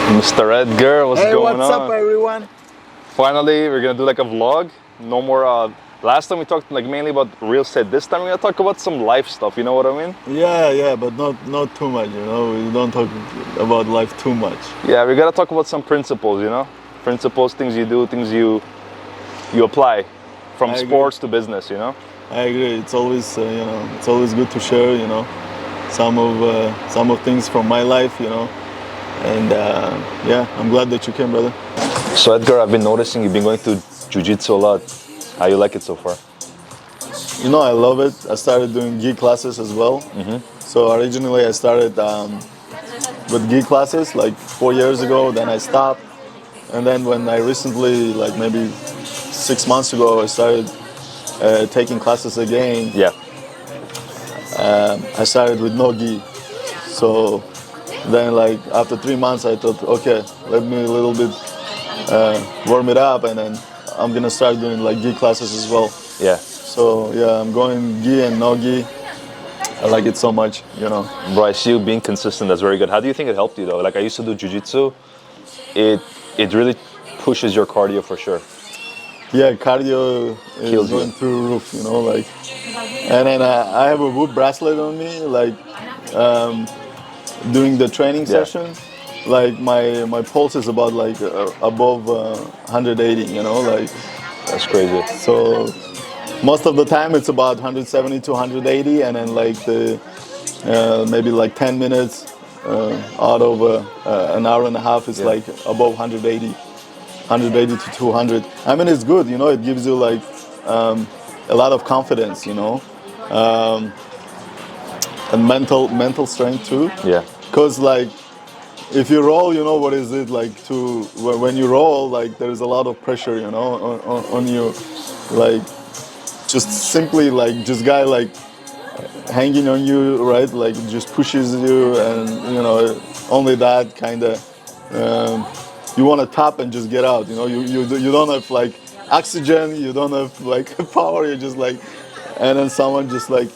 Mr. Edgar, what's going on? Hey, what's up, everyone? Finally, we're gonna do like a vlog. No more. Last time we talked like mainly about real estate. This time we're gonna talk about some life stuff. You know what I mean? Yeah, but not too much. We don't talk about life too much. Yeah, we gotta talk about some principles. Principles, things you do, things you apply, from I sports to business. I agree. It's always it's always good to share some of things from my life. And yeah, I'm glad that you came, brother. So Edgar, I've been noticing you've been going through jiu-jitsu a lot. How you like it so far? I love it. I started doing gi classes as well. So originally I started with gi classes like 4 years ago. Then I stopped, and then when I recently, like maybe 6 months ago, I started taking classes again. Yeah. I started with no gi. So then, like after 3 months, I thought, okay, let me a little bit warm it up, and then I'm gonna start doing like gi classes as well. Yeah. So yeah, I'm going gi and no gi. I like it so much. Bro, I see you being consistent. That's very good. How do you think it helped you though? Like I used to do jiu-jitsu. It really pushes your cardio for sure. Yeah, cardio is Kills you. going through the roof. And then I have a Whoop bracelet on me, like during the training session. Like my pulse is about like above 180. Like That's crazy. so. Most of the time it's about 170 to 180, and then like the maybe like 10 minutes out of an hour and a half is like above 180 to 200. I mean, it's good, it gives you like a lot of confidence, and mental strength too. Yeah. Because like if you roll, what is it like to when you roll, like there's a lot of pressure, on you, like just simply like just guy like hanging on you, right? Like just pushes you, and only that kind of you want to tap and just get out. You don't have like oxygen, you don't have like power. You just like, and then someone just like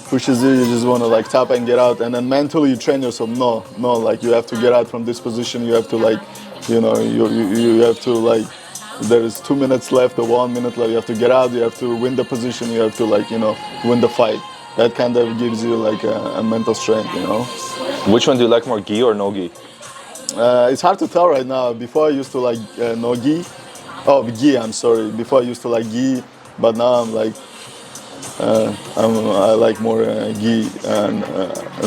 pushes you. You just want to like tap and get out, and then mentally you train yourself. No, like you have to get out from this position. You have to like, you have to like. There is 2 minutes left or 1 minute left. You have to get out. You have to win the position. You have to like win the fight. That kind of gives you like a mental strength. Which one do you like more, gi or no gi? It's hard to tell right now. Before I used to like no gi. Oh, gi. I'm sorry. Before I used to like gi, but now I'm like I like more gi and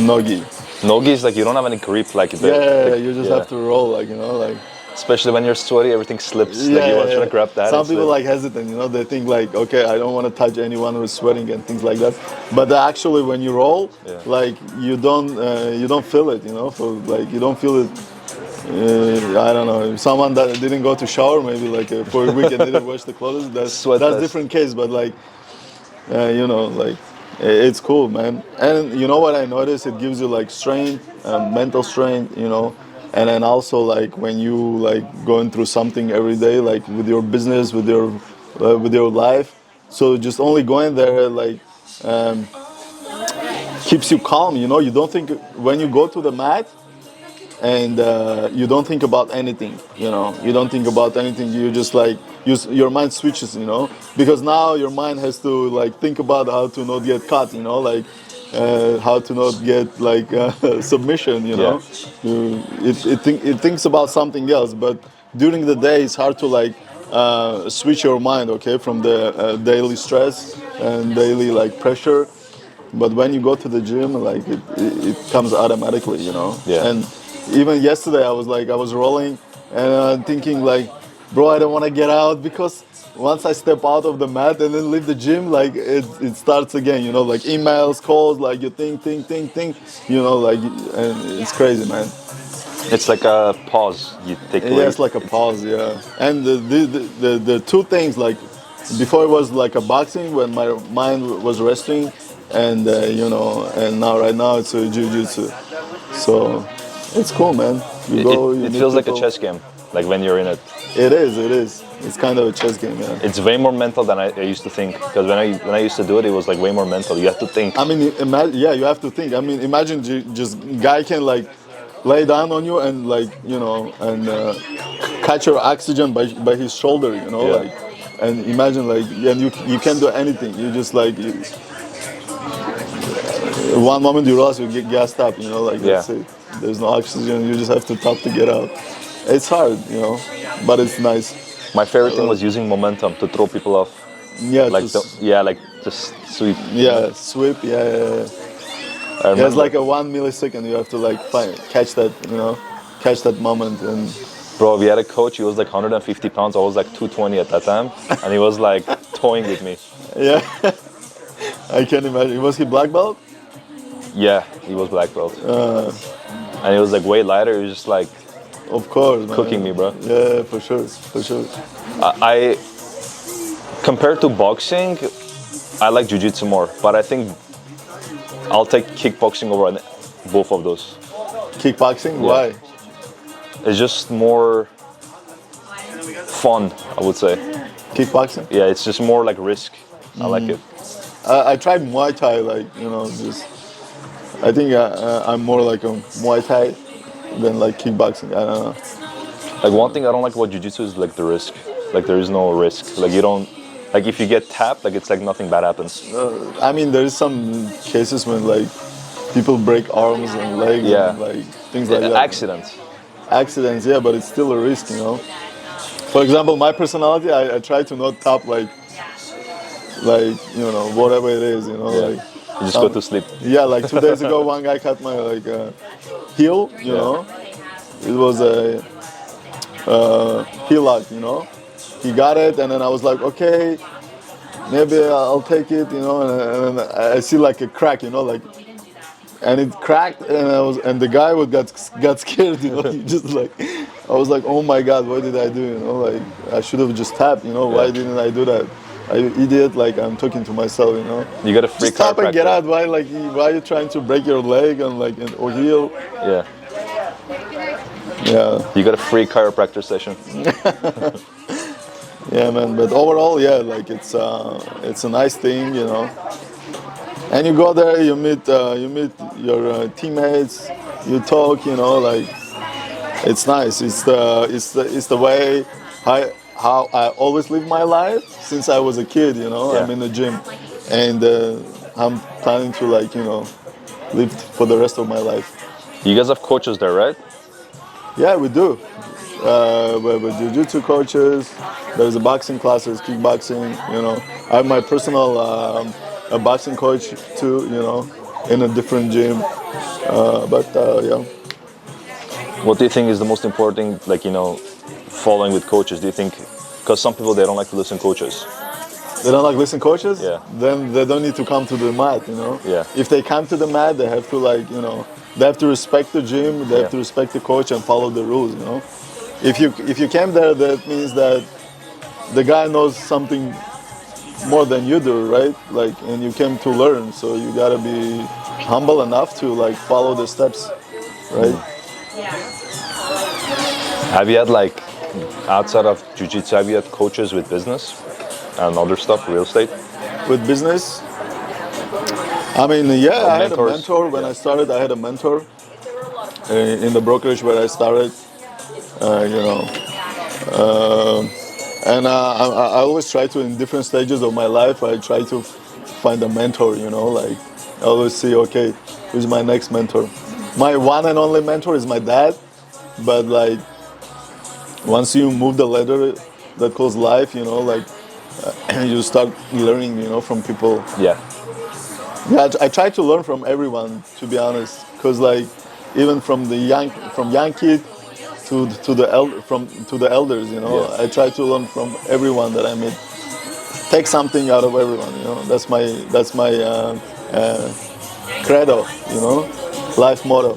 no gi. No gi is like you don't have any grip, like You just have to roll, like like. Especially when you're sweaty, everything slips. Like you want to try to grab that. Some people like hesitant, they think like, okay, I don't want to touch anyone who's sweating and things like that. But actually, when you roll, like you don't feel it, So like you don't feel it. I don't know. Someone that didn't go to shower, maybe like for a week and didn't wash the clothes, that's different case. But like, like it's cool, man. And you know what I noticed? It gives you like strength, mental strength, And then also like when you like going through something every day, like with your business, with your life, so just only going there like keeps you calm. You don't think when you go to the mat, and you don't think about anything. You don't think about anything. You just like your mind switches. Because now your mind has to like think about how to not get caught. Like. How to not get like submission, It thinks about something else, but during the day it's hard to like switch your mind, okay, from the daily stress and daily like pressure. But when you go to the gym, like it comes automatically, And even yesterday I was rolling and I'm thinking like, bro, I don't want to get out because once I step out of the mat and then leave the gym, like it starts again, like emails, calls, like you think, like, and it's crazy, man. It's like a pause. You take. Yeah, it's like a pause, yeah. And the two things, like before it was like a boxing when my mind was resting, and and now right now it's a jiu-jitsu. So it's cool, man. It feels like a chess game, like when you're in it. It is. It's kind of a chess game, yeah. It's way more mental than I used to think. Because when I used to do it, it was like way more mental. You have to think. I mean, you have to think. I mean, imagine just guy can like lay down on you and like and catch your oxygen by his shoulder, Yeah. like, and imagine like, and you can't do anything. You just like one moment you realize you get gassed up, like Yeah. that's it. There's no oxygen. You just have to top to get out. It's hard, but it's nice. My favorite thing was using momentum to throw people off. Yeah, Like like just sweep. yeah, sweep. Yeah. I Yeah, it's remember, like a 1 millisecond. You have to like catch that, catch that moment. And bro, we had a coach. He was like 150 pounds. I was like 220 at that time, and he was like toying with me. yeah, I can imagine. Was he black belt? Yeah, he was black belt, and he was like way lighter. He was just like Of course, man. cooking me, bro. Yeah, for sure, for sure. I compared to boxing, I like jiu-jitsu more, but I think I'll take kickboxing over both of those. Kickboxing? Yeah. Why? It's just more fun, I would say. Kickboxing? Yeah, it's just more like risk. I like it. I tried Muay Thai, like, just. I think I'm more like a Muay Thai than like kickboxing. I don't know. Like one thing I don't like about jiu-jitsu is like the risk. Like there is no risk. Like you don't, like if you get tapped, like it's like nothing bad happens. I mean, there is some cases when like people break arms and legs Yeah. and like things like that. Accidents. Accidents, yeah, but it's still a risk, For example, my personality, I try to not tap like whatever it is, like. You just go to sleep. Yeah, like 2 days ago, one guy cut my like heel, It was a heel lock, He got it, and then I was like, okay, maybe I'll take it, and I see like a crack, like, and it cracked, and the guy got scared, He just like, I was like, oh my God, what did I do, Like I should have just tapped, Why didn't I do that? You idiot! Like I'm talking to myself, You got a free Just stop and get chiropractor. out. Why are you trying to break your leg or heel? Yeah. Yeah, You got a free chiropractor session. yeah, man. But overall, yeah, like it's a nice thing, And you go there, you meet your teammates, you talk, like it's nice. It's the way how I always live my life since I was a kid, Yeah. I'm in the gym, and I'm planning to live for the rest of my life. You guys have coaches there, right? Yeah, we do. We're jiu-jitsu coaches. There's a boxing classes, kickboxing. I have my personal a boxing coach too. In a different gym. Yeah. What do you think is the most important thing, like, following with coaches? Do you think, because some people, they don't like to listen to coaches. They don't like listen coaches. Yeah. Then they don't need to come to the mat. Yeah. If they come to the mat, they have to they have to respect the gym. They have to respect the coach and follow the rules. If you came there, that means that the guy knows something more than you do, right? Like, and you came to learn, so you gotta be humble enough to like follow the steps, right? Have you had outside of jiu-jitsu, have you had coaches with business and other stuff, real estate? With business, I mean, yeah, I had a mentors. mentor when I started. I had a mentor in the brokerage where I started. And I always try to, in different stages of my life, I try to find a mentor. Like I always see, okay, who's my next mentor? My one and only mentor is my dad, but like once you move the ladder that calls life, you start learning, from people. Yeah. Yeah, I try to learn from everyone, to be honest, because like even from young kid to the elders, Yeah. I try to learn from everyone that I meet. Take something out of everyone, That's my credo, life motto,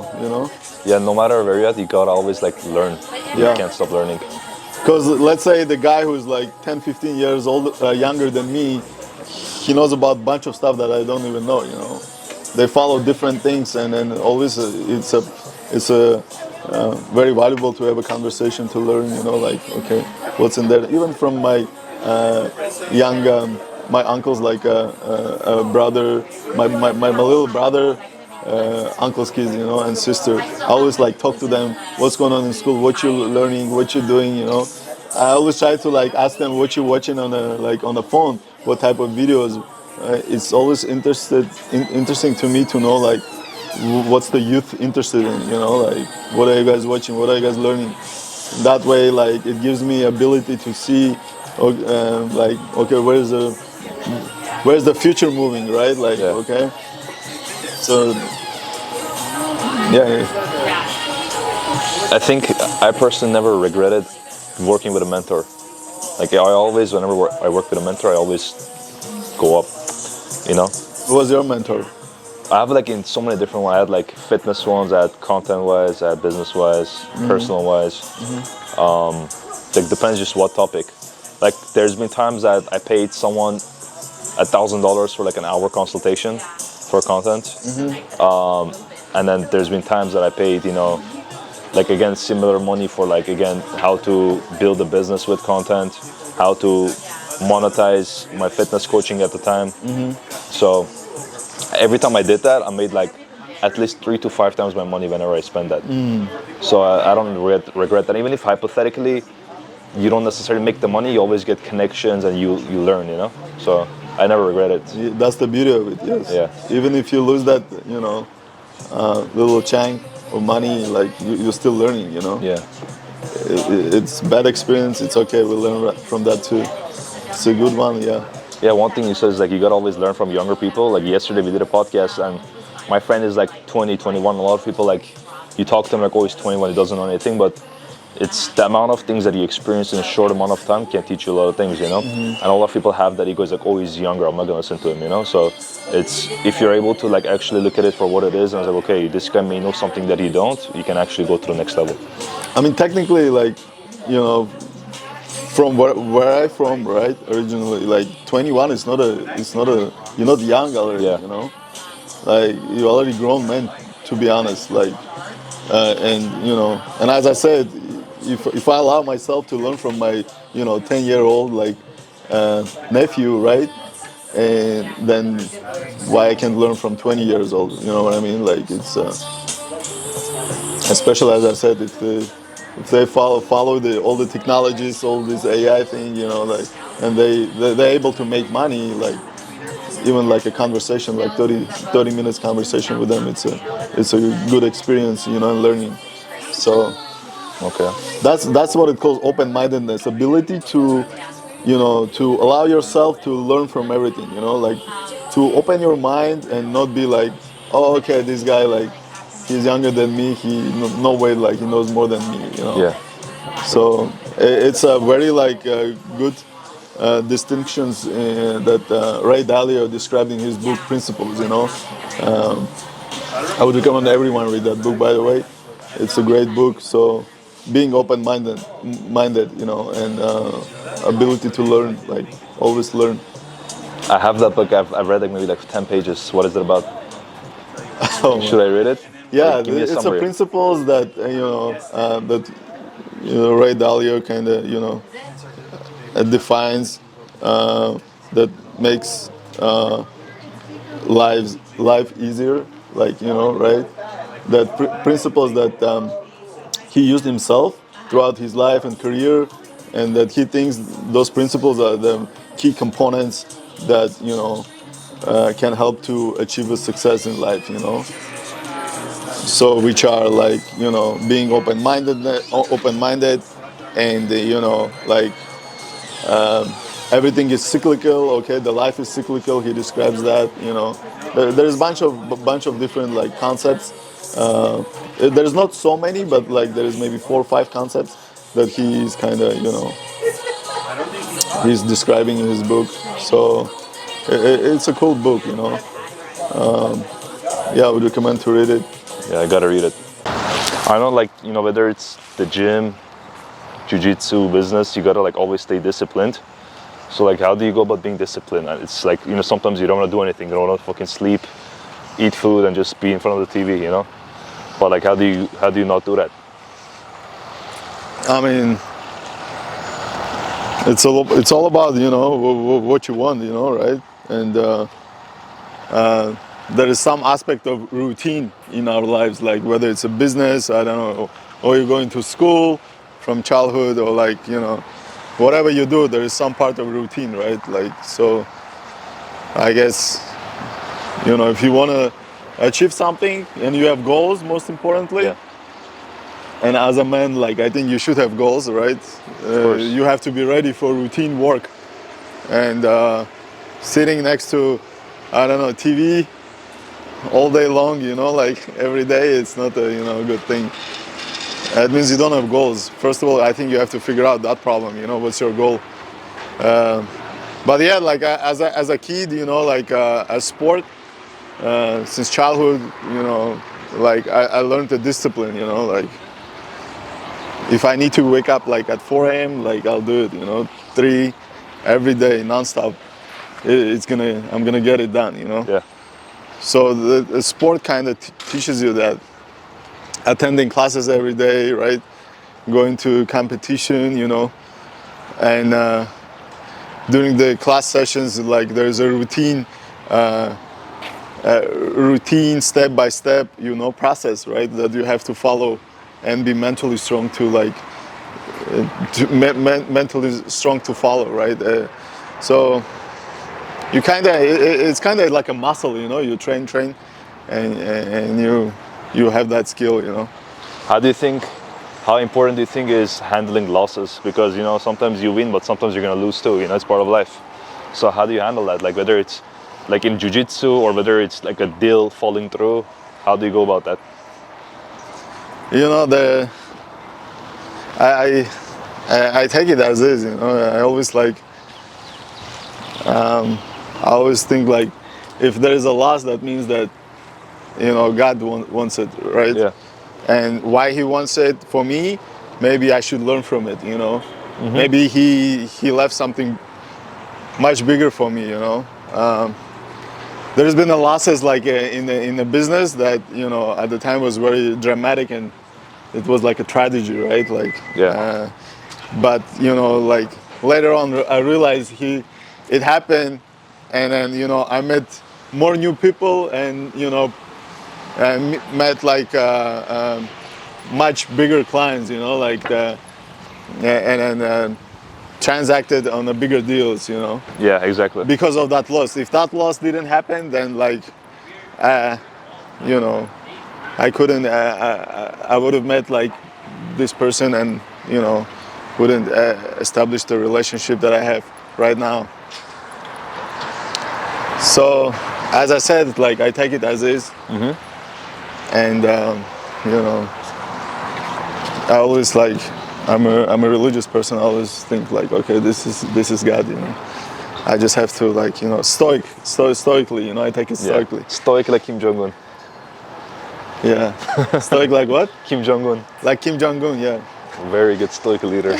Yeah, no matter where you're at, you gotta always learn. Yeah. You can't stop learning. Because let's say the guy who's like 10, 15 years younger than me, he knows about a bunch of stuff that I don't even know. They follow different things, and then always it's very valuable to have a conversation to learn. Like, okay, what's in there? Even from my my uncles, like a brother, my little brother, uncle's kids, you know, and sister. I always like talk to them, what's going on in school, what you learning, what you doing, you know. I always try to like ask them what you watching on the phone, what type of videos. It's always interesting to me to know like what's the youth interested in, you know, like what are you guys watching, what are you guys learning. That way, like it gives me ability to see, like okay, where's the future moving, right? Like Yeah. okay, so yeah. I think I personally never regretted working with a mentor. Like I always, whenever I work with a mentor, I always go up. You know, Who was your mentor? I have like in so many different ones. I had like fitness ones, I had content wise, I had business wise, personal wise. Like depends just what topic. Like there's been times that I paid someone $1,000 for like an hour consultation for content, and then there's been times that I paid, you know, like again similar money for like again how to build a business with content, how to monetize my fitness coaching at the time. So every time I did that, I made like at least 3 to 5 times my money whenever I spend that. So I don't regret that. Even if hypothetically you don't necessarily make the money, you always get connections and you learn, you know. So I never regret it. That's the beauty of it. Yes. Yeah. Even if you lose that, you know, little chunk of money, like you're still learning. You know. Yeah. It's bad experience. It's okay. We learn from that too. It's a good one. Yeah. Yeah, one thing you said is like you gotta always learn from younger people. Like yesterday we did a podcast and my friend is like 20, 21. A lot of people like, you talk to him like, oh, he's 21, he doesn't know anything, but it's the amount of things that he experienced in a short amount of time can teach you a lot of things, you know? And a lot of people have that ego, is like, oh, he's younger, I'm not gonna listen to him, you know? So it's, if you're able to like actually look at it for what it is and it's like, okay, this guy may know something that you don't, you can actually go to the next level. I mean, technically, like, you know, from where I'm from, right? Originally, like 21 is not a you're not young already, Yeah. you know. Like you're already grown man, to be honest. Like, and you know, and as I said, if I allow myself to learn from my 10-year-old like nephew, right? And then why I can't learn from 20 years old? You know what I mean? Like it's especially as I said, if they follow all the technologies, all this AI thing, you know, like, and they're able to make money, like even like a conversation, like 30 minutes conversation with them, it's a good experience, you know, and learning. So Okay. that's what it calls open-mindedness, ability to, you know, to allow yourself to learn from everything, you know, like to open your mind and not be like, oh, okay, this guy, like, he's younger than me, no way, like, he knows more than me, you know. Yeah. So it's a very like good distinctions that Ray Dalio described in his book Principles, you know. I would recommend everyone read that book, by the way. It's a great book. So being open-minded, you know, and ability to learn, like always learn. I have that book, I've read like maybe like 10 pages. What is it about? Oh, Should I read it? yeah, Like, give me a it's a summary. principles that Ray Dalio kind of defines that makes life easier, like, you know, right? That principles that he used himself throughout his life and career, and that he thinks those principles are the key components that, you know, can help to achieve a success in life, you know. So which are like, you know, being open-minded, and you know, like everything is cyclical. Okay, the life is cyclical. He describes that. You know, there's a bunch of different like concepts. There's not so many, but like there is maybe 4 or 5 concepts that he's kind of, you know, he's describing in his book. So it's a cool book, you know. Yeah, I would recommend to read it. Yeah, I gotta read it. I know, like, you know, whether it's the gym, jiu-jitsu, business, you gotta like always stay disciplined. So like, how do you go about being disciplined? And it's like, you know, sometimes you don't want to do anything. You don't want to fucking sleep, eat food, and just be in front of the TV, you know. But like, how do you not do that? I mean, it's all about, you know, what you want, you know, right? And there is some aspect of routine in our lives, like whether it's a business, I don't know, or you're going to school from childhood, or like, whatever you do, there is some part of routine, right? Like, so I guess, if you want to achieve something and you have goals, most importantly, Yeah. and as a man, like, I think you should have goals, right? You have to be ready for routine work. And sitting next to, I don't know, TV all day long, like every day, it's not a good thing. That means you don't have goals. First of all, I think you have to figure out that problem, what's your goal. But yeah, like as a kid, like a sport, since childhood, like I learned the discipline, like if I need to wake up like at 4 a.m., like I'll do it, 3 every day, nonstop. I'm gonna get it done, Yeah. So the sport kind of teaches you that. Attending classes every day, right? Going to competition, and during the class sessions, like there's a routine, step by step, process, right? That you have to follow and be mentally strong to like, mentally strong to follow, right? So you it's kind of like a muscle, you train, and you have that skill, How important do you think is handling losses? Because, sometimes you win, but sometimes you're going to lose too, it's part of life. So how do you handle that? Like whether it's like in jiu-jitsu or whether it's like a deal falling through, how do you go about that? I take it as is, I always I always think like if there is a loss, that means that God wants it, right? Yeah. And why He wants it for me, maybe I should learn from it. Maybe He left something much bigger for me. There's been a losses like in the business that at the time was very dramatic, and it was like a tragedy, right? Like, Yeah. but like later on, I realized it happened, and then I met more new people, and I met like much bigger clients, and transacted on the bigger deals, Yeah, exactly. because of that loss. If that loss didn't happen, then like, I couldn't. I would have met like this person, and wouldn't establish the relationship that I have right now. So, as I said, like I take it as is. And I always like I'm a religious person. I always think like, okay, this is God. I just have to like stoically. I take it stoically. Yeah. Stoic like Kim Jong-un. Yeah, stoic like what? Kim Jong-un. Like Kim Jong-un. Yeah. Very good stoic leader.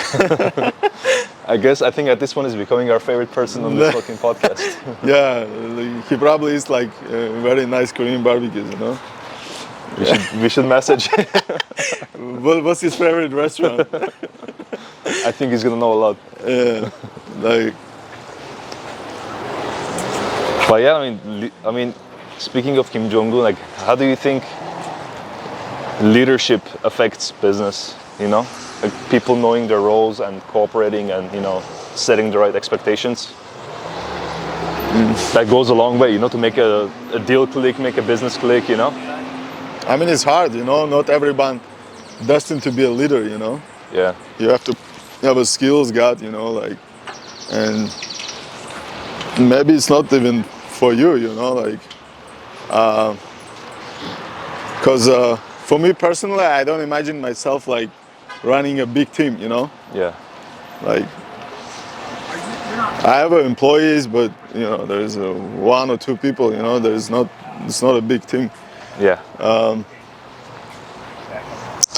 I think at this one is becoming our favorite person on this fucking podcast. Yeah, he probably is like very nice Korean barbecues. We should message. What's his favorite restaurant? I think he's gonna know a lot. Yeah, like. But yeah, I mean, speaking of Kim Jong-un, like, how do you think leadership affects business? Like people knowing their roles and cooperating and setting the right expectations. That goes a long way, to make a deal click, make a business click. I mean, it's hard, not everyone destined to be a leader, Yeah. You have to have a skills, God, like, and maybe it's not even for you, like, because for me personally, I don't imagine myself like running a big team, Yeah. like, I have employees, but there's one or two people, it's not a big team. Yeah. I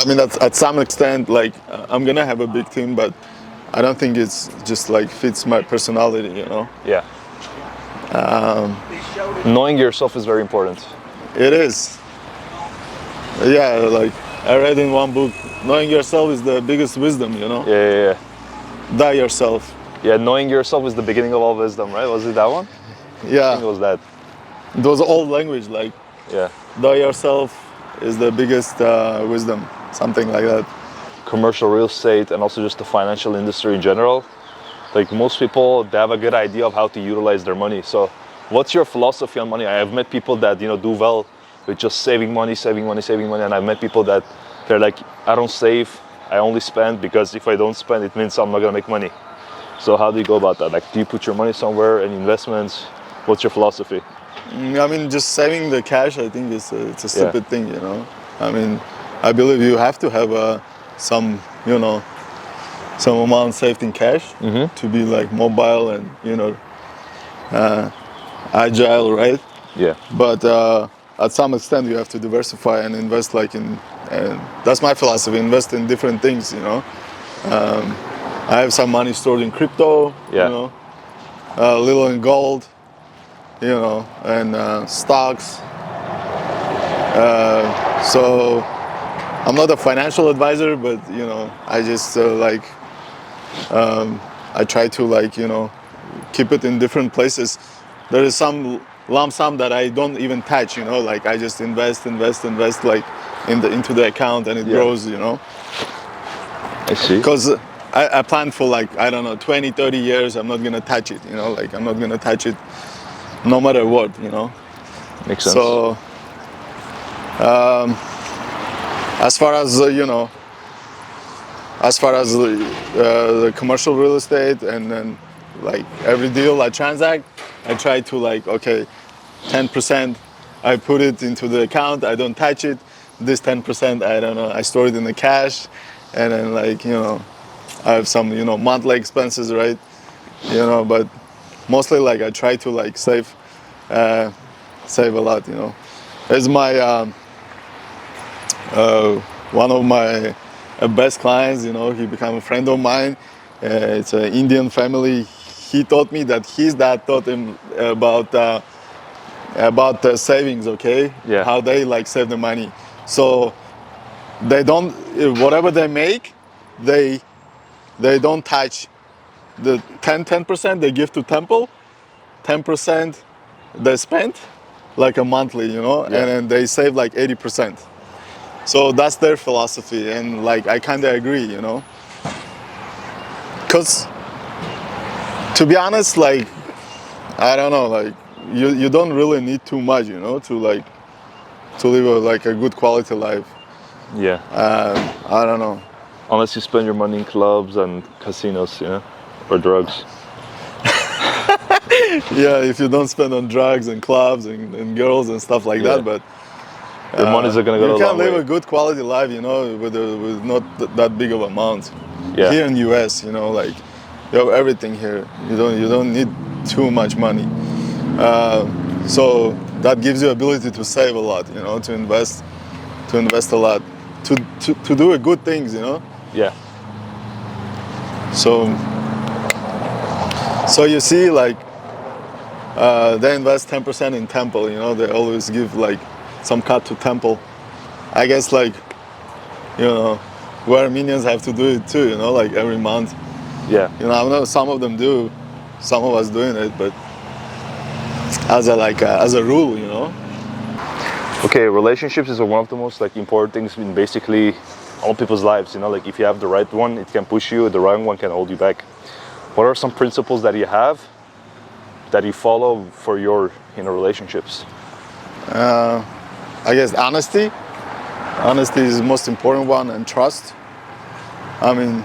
mean, at some extent, like, I'm gonna have a big team, but I don't think it's just like fits my personality, Yeah. Knowing yourself is very important. It is. Yeah, like I read in one book, knowing yourself is the biggest wisdom, Yeah. Die yourself. Yeah, knowing yourself is the beginning of all wisdom, right? Was it that one? I Yeah. think it was that. It was old language, like Yeah. know yourself is the biggest wisdom, something like that. Commercial real estate and also just the financial industry in general. Like most people, they have a good idea of how to utilize their money. So what's your philosophy on money? I have met people that, do well with just saving money. And I've met people that they're like, I don't save, I only spend, because if I don't spend, it means I'm not gonna make money. So how do you go about that? Like, do you put your money somewhere in investments? What's your philosophy? I mean, just saving the cash, I think it's a stupid thing, I mean, I believe you have to have some amount saved in cash to be like mobile and agile, right? Yeah. But at some extent, you have to diversify and invest, like in. And that's my philosophy: invest in different things. I have some money stored in crypto. Yeah. A little in gold. And stocks. So I'm not a financial advisor, but I just I try to keep it in different places. There is some lump sum that I don't even touch, like I just invest like into the account, and it grows, I see. Because I plan for, like, I don't know, 20, 30 years, I'm not gonna touch it, like I'm not gonna touch it no matter what, Makes sense. So as far as the commercial real estate, and then like every deal I transact, I try to, like, okay, 10% I put it into the account, I don't touch it. This 10%, I don't know, I store it in the cash, and then, like, I have some monthly expenses, right? But mostly, like, I try to, like, save a lot. As my one of my best clients, he became a friend of mine. It's an Indian family. He taught me that his dad taught him about the savings, okay? Yeah. How they, like, save the money. So they don't, whatever they make, they don't touch the 10% they give to temple, 10% they spend, like a monthly, and then they save like 80%. So that's their philosophy, and, like, I kind of agree, because to be honest, like, I don't know, like, you don't really need too much, to live a good quality life. Yeah. I don't know. Unless you spend your money in clubs and casinos, or drugs. Yeah, if you don't spend on drugs and clubs and girls and stuff like that, but your money's gonna go a long way. You can live a good quality life, with not that big of amount. Yeah. Here in US, like, you have everything here. You don't need too much money. So that gives you ability to save a lot, to invest a lot, to do good things, Yeah. So you see, like, they invest 10% in temple, they always give, like, some cut to temple. I guess, like, we Armenians have to do it too, like every month. Yeah. I know some of them do, some of us doing it, but as a rule, Okay, relationships is one of the most, like, important things in basically all people's lives. Like, if you have the right one, it can push you. The wrong one can hold you back. What are some principles that you have that you follow for your relationships? I guess honesty. Honesty is the most important one, and trust. I mean,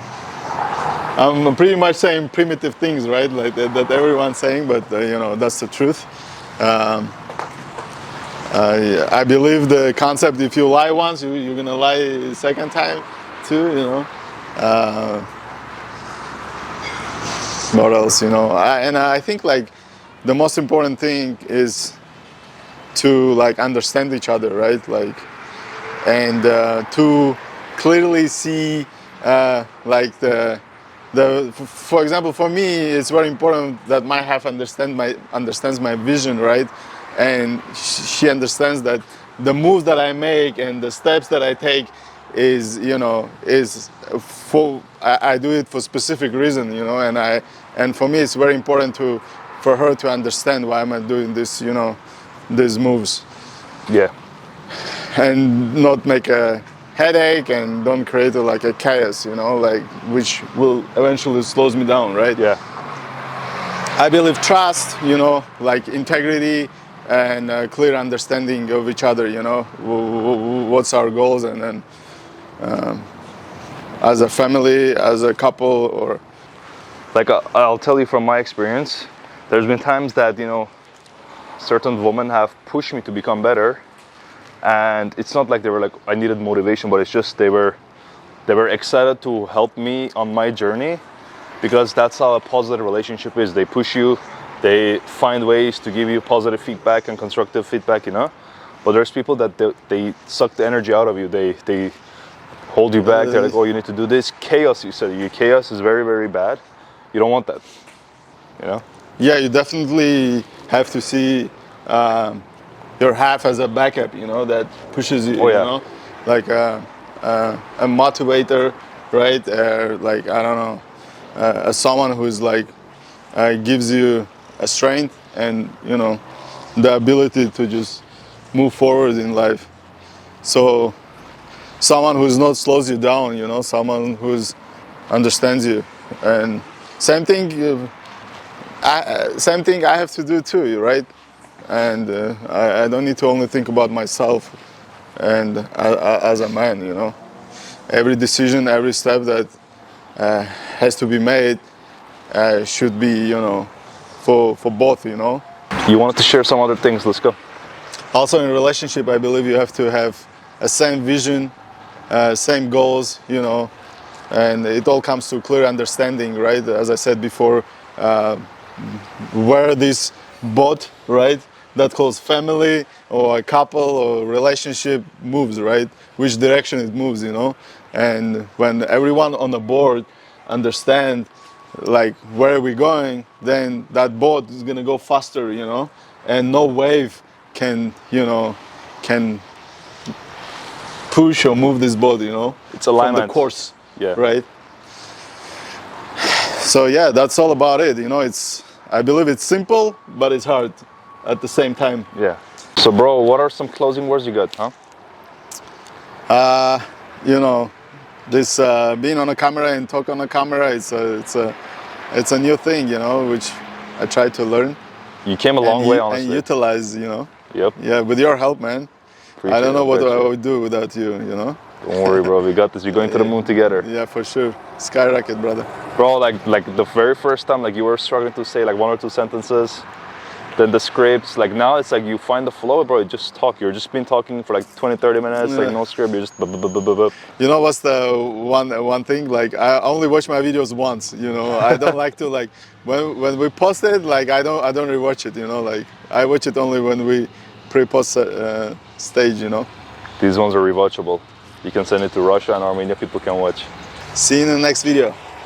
I'm pretty much saying primitive things, right? Like that everyone's saying, but that's the truth. I believe the concept: if you lie once, you're gonna lie a second time too. What else? I think, like, the most important thing is to, like, understand each other, right? Like, and to clearly see, like, for example, for me, it's very important that my half understands my vision, right? And she understands that the moves that I make and the steps that I take is for I do it for specific reason, and for me it's very important for her to understand why I'm doing this, these moves Yeah. and not make a headache and don't create like a chaos, you know, like which will eventually slows me down, right? Yeah. I believe trust, you know, like integrity and clear understanding of each other, you know, what's our goals, and then as a family, as a couple, or Like I'll tell you from my experience, there's been times that, you know, certain women have pushed me to become better, and it's not like they were like I needed motivation, but it's just they were excited to help me on my journey, because that's how a positive relationship is. They push you, they find ways to give you positive feedback and constructive feedback, you know. But there's people that they suck the energy out of you. They hold you back. They're like, oh, you need to do this. Chaos, you said. Chaos is very, very bad. You don't want that, you know. yeah, you definitely have to see your half as a backup, you know, that pushes you, Oh, yeah. you know, like a motivator, right? Like, I don't know, someone who's like gives you a strength and, you know, the ability to just move forward in life. So someone who's not slows you down, you know, someone who's understands you. And same thing I have to do too, right? And I don't need to only think about myself and as a man, you know. Every decision, every step that has to be made should be, you know, for both, you know. You wanted to share some other things. Let's go. Also in a relationship, I believe you have to have a same vision, same goals, you know, and it all comes to clear understanding, right? As I said before, where this boat, right, that calls family or a couple or relationship moves, right? Which direction it moves, you know? And when everyone on the board understand like where we're going, then that boat is gonna go faster, you know? And no wave can, you know, can push or move this boat, you know? It's alignment. From the course, Yeah. right? So yeah, that's all about it. You know, I believe it's simple, but it's hard at the same time. Yeah. So, bro, what are some closing words you got, huh? You know, this being on a camera and talk on a camera, it's a new thing, you know, which I try to learn. You came a long way, honestly. And utilize, you know. Yep. Yeah, with your help, man. Appreciate I don't know what I it. would do without you, you know. Don't worry, bro. We got this. We're going to the moon together. Yeah, for sure. Skyrocket, brother. Bro, like the very first time, like you were struggling to say like one or two sentences, then the scripts, like now it's like you find the flow, bro. You just talk. You're just been talking for like 20, 30 minutes, like no script. You're just You know what's the one thing? Like I only watch my videos once, you know. I don't like to like when we post it, like I don't rewatch it, you know. Like I watch it only when we pre-post stage, you know. These ones are rewatchable. You can send it to Russia and Armenia, people can watch. See you in the next video.